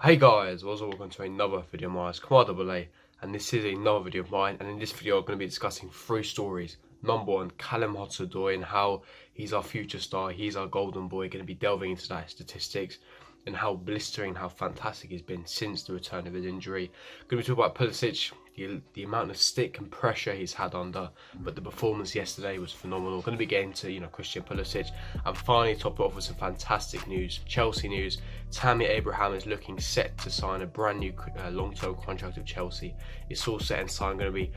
Hey guys, welcome to another video of mine. It's Kamada, and this is another video of mine. And in this video, I'm going to be discussing three stories. Number one, Callum Hudson-Odoi and how he's our future star, he's our golden boy. Going to be delving into that statistics and how blistering, how fantastic he's been since the return of his injury. Going to be talking about Pulisic, the amount of stick and pressure he's had under, but the performance yesterday was phenomenal. Going to be getting to Christian Pulisic, and finally top it off with some fantastic news, Chelsea news. Tammy Abraham is looking set to sign a brand new long-term contract with Chelsea. It's all set and signed. Going to be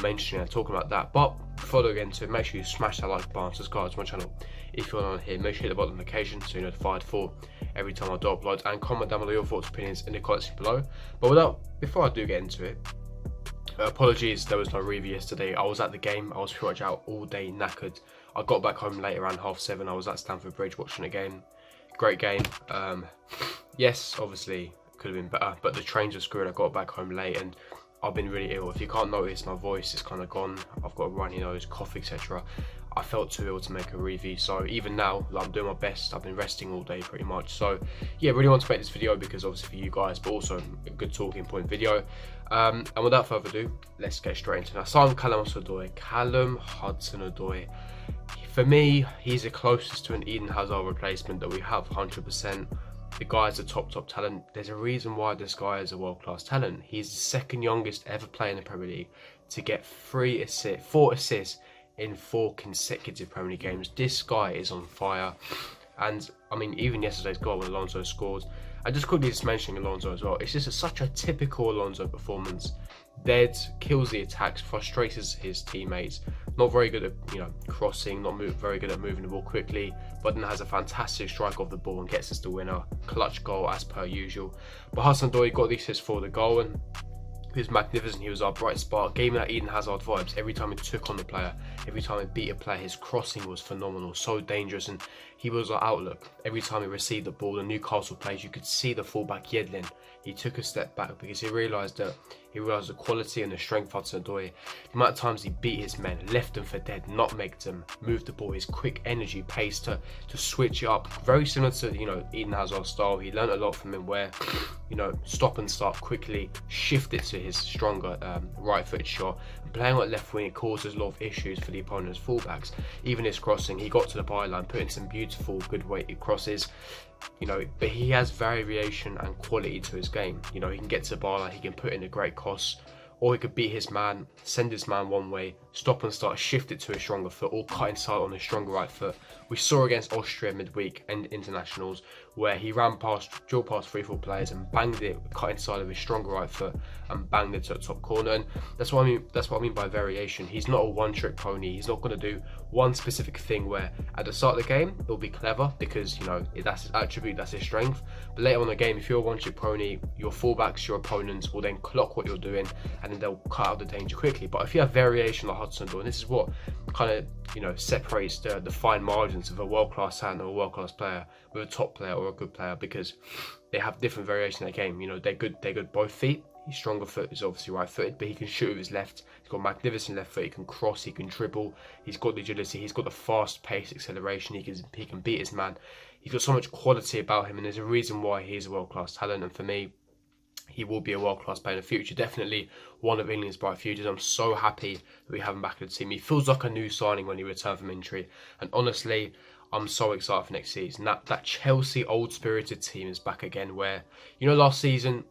mentioning and talking about that. But before I get into it, make sure you smash that like button, subscribe to my channel if you're not on here. Make sure you hit the bell notification so you're notified for every time I do upload, and comment down below your thoughts, opinions in the comments below. But before I do get into it, apologies, there was no review yesterday. I was at the game. I was pretty much out all day, knackered. I got back home late around 7:30. I was at Stamford Bridge watching a game. Great game. Yes, obviously could have been better, but the trains were screwed. I got back home late and I've been really ill. If you can't notice, my voice is kind of gone. I've got a runny nose, cough, etc. I felt too ill to make a review, so even now, I'm doing my best. I've been resting all day pretty much. So yeah, really want to make this video because obviously for you guys, but also a good talking point video. And without further ado, let's get straight into it. So I'm Callum Hudson-Odoi. For me, he's the closest to an Eden Hazard replacement that we have, 100%. The guy's a top talent. There's a reason why this guy is a world-class talent. He's the second youngest ever player in the Premier League to get 4 assists in 4 consecutive Premier League games. This guy is on fire. And I mean, even yesterday's goal when Alonso scored. And just quickly mentioning Alonso as well, it's just such a typical Alonso performance. Dead, kills the attacks, frustrates his teammates. Not very good at crossing, very good at moving the ball quickly, but then has a fantastic strike off the ball and gets us the winner. Clutch goal as per usual. But Hudson-Odoi got the assist for the goal, and he was magnificent. He was our bright spark, gave me that Eden Hazard vibes every time he took on the player, every time he beat a player. His crossing was phenomenal, so dangerous, and he was our outlook. Every time he received the ball, the Newcastle players, you could see the fullback Yedlin. He took a step back because he realised the quality and the strength of Hudson-Odoi. The amount of times he beat his men, left them for dead, nutmegged them, moved the ball, his quick energy, pace to switch it up. Very similar to Eden Hazard style. He learned a lot from him where stop and start quickly, shift it to his stronger right-footed shot. And playing on left wing, it causes a lot of issues for the opponent's fullbacks. Even his crossing, he got to the byline, put in some beautiful, good weighted crosses. But he has variation and quality to his game. He can get to the byline, he can put in a great cross, or he could beat his man, send his man one way, stop and start, shift it to a stronger foot, or cut inside on a stronger right foot. We saw against Austria midweek and internationals where he drilled past 3-4 players and banged it, cut inside of his stronger right foot and banged it to the top corner. And that's what I mean by variation. He's not a one-trick pony. He's not going to do one specific thing where at the start of the game it'll be clever because that's his attribute, that's his strength. But later on in the game, if you're a one-trick pony, your fullbacks, your opponents will then clock what you're doing and then they'll cut out the danger quickly. But if you have variation like Hudson-Odoi, and this is what kind of separates the fine margins of a world-class talent or a world-class player with a top player or a good player, because they have different variation in their game. They're good both feet. His stronger foot is obviously right-footed, but he can shoot with his left. He's got magnificent left foot. He can cross. He can dribble. He's got the agility. He's got the fast pace, acceleration. He can beat his man. He's got so much quality about him, and there's a reason why he's a world-class talent. And for me, he will be a world-class player in the future. Definitely one of England's bright futures. I'm so happy that we have him back in the team. He feels like a new signing when he returned from injury. And honestly, I'm so excited for next season. That Chelsea old-spirited team is back again where, last season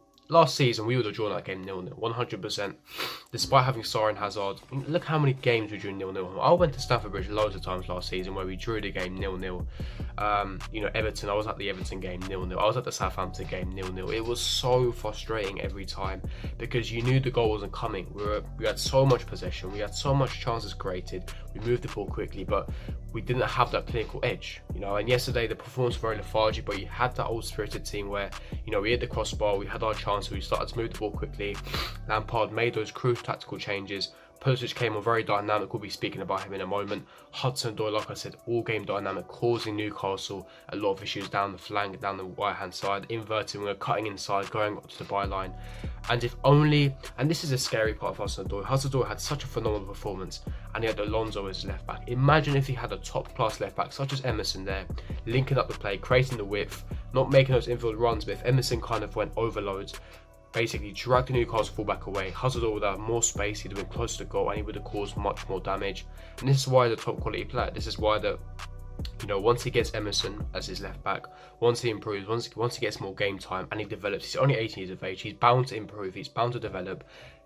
we would have drawn that game 0-0, 100%. Despite having Sarr and Hazard, look how many games we drew 0-0. I went to Stamford Bridge loads of times last season where we drew the game 0-0. Everton, I was at the Everton game 0-0. I was at the Southampton game 0-0. It was so frustrating every time because you knew the goal wasn't coming. We had so much possession, we had so much chances created, we moved the ball quickly, but we didn't have that clinical edge. And yesterday the performance was very lethargic, but you had that old spirited team where we hit the crossbar, we had our chances, we started to move the ball quickly. Lampard made those crucial tactical changes, Pulisic came on very dynamic. We'll be speaking about him in a moment. Hudson-Odoi, like I said, all game dynamic, causing Newcastle a lot of issues down the flank, down the right hand side, inverting, we're cutting inside, going up to the byline. And if only, and this is a scary part of Hudson-Odoi. Hudson-Odoi had such a phenomenal performance, and he had Alonso as left back. Imagine if he had a top class left back such as Emerson there, linking up the play, creating the width, not making those infield runs. But if Emerson kind of went overloads, basically dragged the Newcastle fullback away, Hudson-Odoi would have more space, he'd have been closer to goal, and he would have caused much more damage. And this is why the top quality player. This is why once he gets Emerson as his left back, once he improves, once he gets more game time and he develops, he's only 18 years of age, he's bound to improve, he's bound to develop,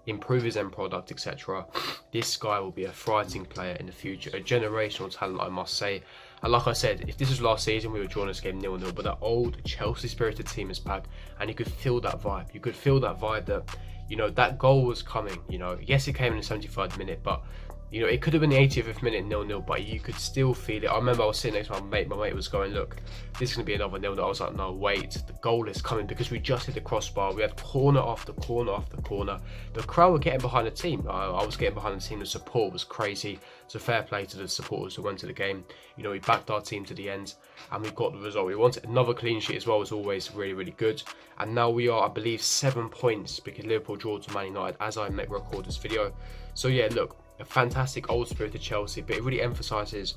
improve his end product, etc. This guy will be a fighting player in the future, a generational talent, I must say. And like I said, if this was last season, we were drawing this game 0-0, but that old Chelsea spirited team is back, and you could feel that vibe. You could feel that vibe that, that goal was coming. Yes, it came in the 75th minute, but it could have been the 80th minute 0-0, but you could still feel it. I remember I was sitting next to my mate. My mate was going, "Look, this is going to be another 0-0." I was like, "No, wait, the goal is coming," because we just hit the crossbar. We had corner after corner after corner. The crowd were getting behind the team. I was getting behind the team. The support was crazy. So fair play to the supporters who went to the game. We backed our team to the end, and we got the result we wanted. Another clean sheet as well was always really, really good. And now we are, I believe, 7 points because Liverpool drew to Man United as I record this video. So yeah, look. A fantastic old spirited Chelsea, but it really emphasises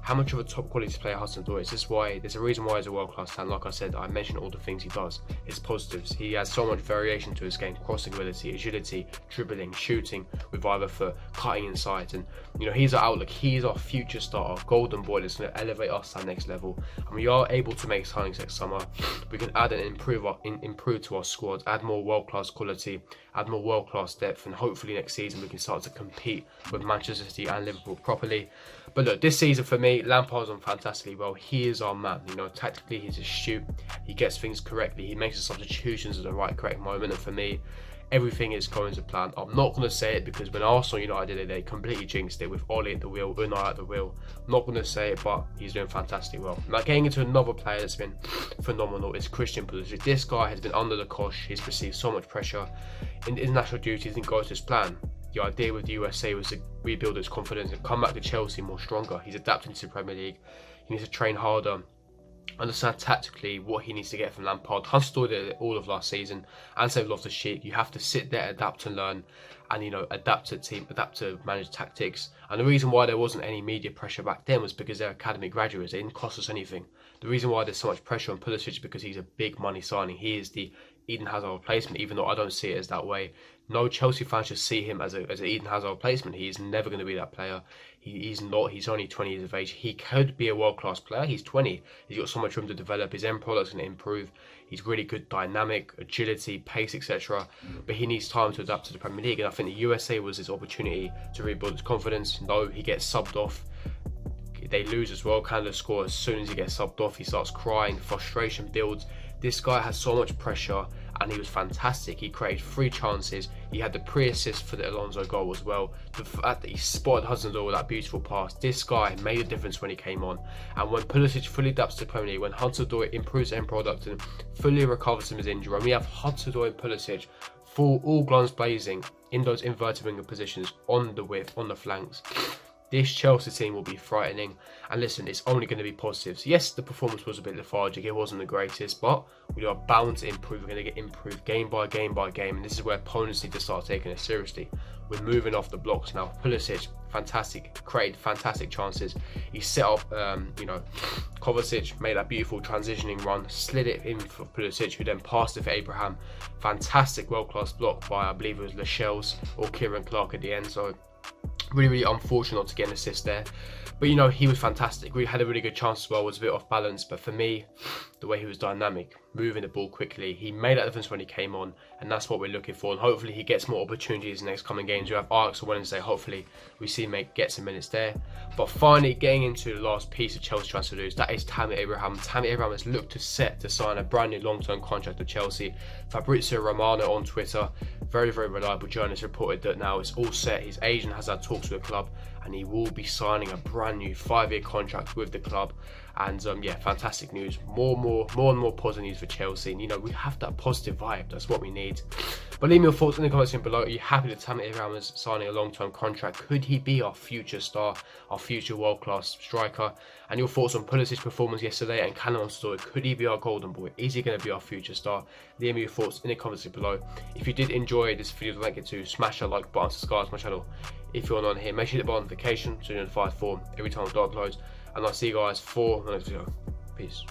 how much of a top quality player Hudson-Odoi is. This is why there's a reason why he's a world class talent. Like I said, I mentioned all the things he does. It's positives. He has so much variation to his game: crossing ability, agility, dribbling, shooting with either foot, cutting inside, and he's our outlook. He's our future star, our golden boy that's going to elevate us to that next level. And we are able to make signings next summer. We can add and improve to our squad, add more world class quality, add more world class depth, and hopefully next season we can start to compete with Manchester City and Liverpool properly. But look, this season for me, Lampard's done fantastically well. He is our man. Tactically he's astute. He gets things correctly. He makes the substitutions at the right, correct moment. And for me, everything is going to plan. I'm not going to say it because when Arsenal United did it, they completely jinxed it with Oli at the wheel, Unai at the wheel. I'm not going to say it, but he's doing fantastically well. Now, getting into another player that's been phenomenal is Christian Pulisic. This guy has been under the cosh. He's received so much pressure. In international duties didn't go to his plan. The idea with the USA was to rebuild his confidence and come back to Chelsea more stronger. He's adapting to the Premier League. He needs to train harder, understand tactically what he needs to get from Lampard. Hudson-Odoi did it all of last season, and so Loftus-Cheek. You have to sit there, adapt and learn, and adapt to team, adapt to manage tactics. And the reason why there wasn't any media pressure back then was because they're academy graduates. They didn't cost us anything. The reason why there's so much pressure on Pulisic is because he's a big money signing. He is the Eden Hazard replacement, even though I don't see it as that way. No Chelsea fans should see him as an Eden Hazard replacement. He's never going to be that player. He's not. He's only 20 years of age. He could be a world-class player. He's 20. He's got so much room to develop. His end product's going to improve. He's really good dynamic, agility, pace, etc. But he needs time to adapt to the Premier League. And I think the USA was his opportunity to rebuild his confidence. No, he gets subbed off. They lose as well. Canada score as soon as he gets subbed off. He starts crying. Frustration builds. This guy has so much pressure, and he was fantastic. He created 3 chances. He had the pre-assist for the Alonso goal as well. The fact that he spotted Hudson-Odoi with that beautiful pass. This guy made a difference when he came on. And when Pulisic fully adapts to the Premier League, when Hudson-Odoi improves end product and fully recovers from his injury, and we have Hudson-Odoi and Pulisic full, all guns blazing in those inverted winger positions on the width, on the flanks, this Chelsea team will be frightening. And listen, it's only going to be positives. Yes, the performance was a bit lethargic. It wasn't the greatest, but we are bound to improve. We're going to get improved game by game by game. And this is where opponents need to start taking it seriously. We're moving off the blocks now. Pulisic, fantastic, created fantastic chances. He set up, Kovacic made that beautiful transitioning run, slid it in for Pulisic, who then passed it for Abraham. Fantastic world-class block by, I believe it was Lascelles or Kieran Clark at the end. So really, really unfortunate not to get an assist there. But he was fantastic. We had a really good chance as well. Was a bit off balance, but for me, the way he was dynamic, moving the ball quickly, he made that difference when he came on, and that's what we're looking for. And hopefully he gets more opportunities in the next coming games. We have Ajax on Wednesday. Hopefully we see him get some minutes there. But finally, getting into the last piece of Chelsea transfer news, that is Tammy Abraham. Tammy Abraham has looked to set to sign a brand new long-term contract with Chelsea. Fabrizio Romano on Twitter, very, very reliable journalist, reported that now it's all set. His agent has had talks with the club, and he will be signing a brand new 5-year contract with the club. And yeah, fantastic news. More more and more positive news for Chelsea. And, you know, we have that positive vibe. That's what we need. But leave me your thoughts in the comments below. Are you happy that Tammy Abraham is signing a long-term contract? Could he be our future star, our future world-class striker? And your thoughts on Pulisic'S performance yesterday and Callum Hudson-Odoi. Could he be our golden boy? Is he going to be our future star? Leave me your thoughts in the comments below. If you did enjoy this video, don't forget to smash that like button, subscribe to my channel. If you're not on here, make sure you hit the bell notification so you're notified for every time I upload. And I'll see you guys for the next video. Peace.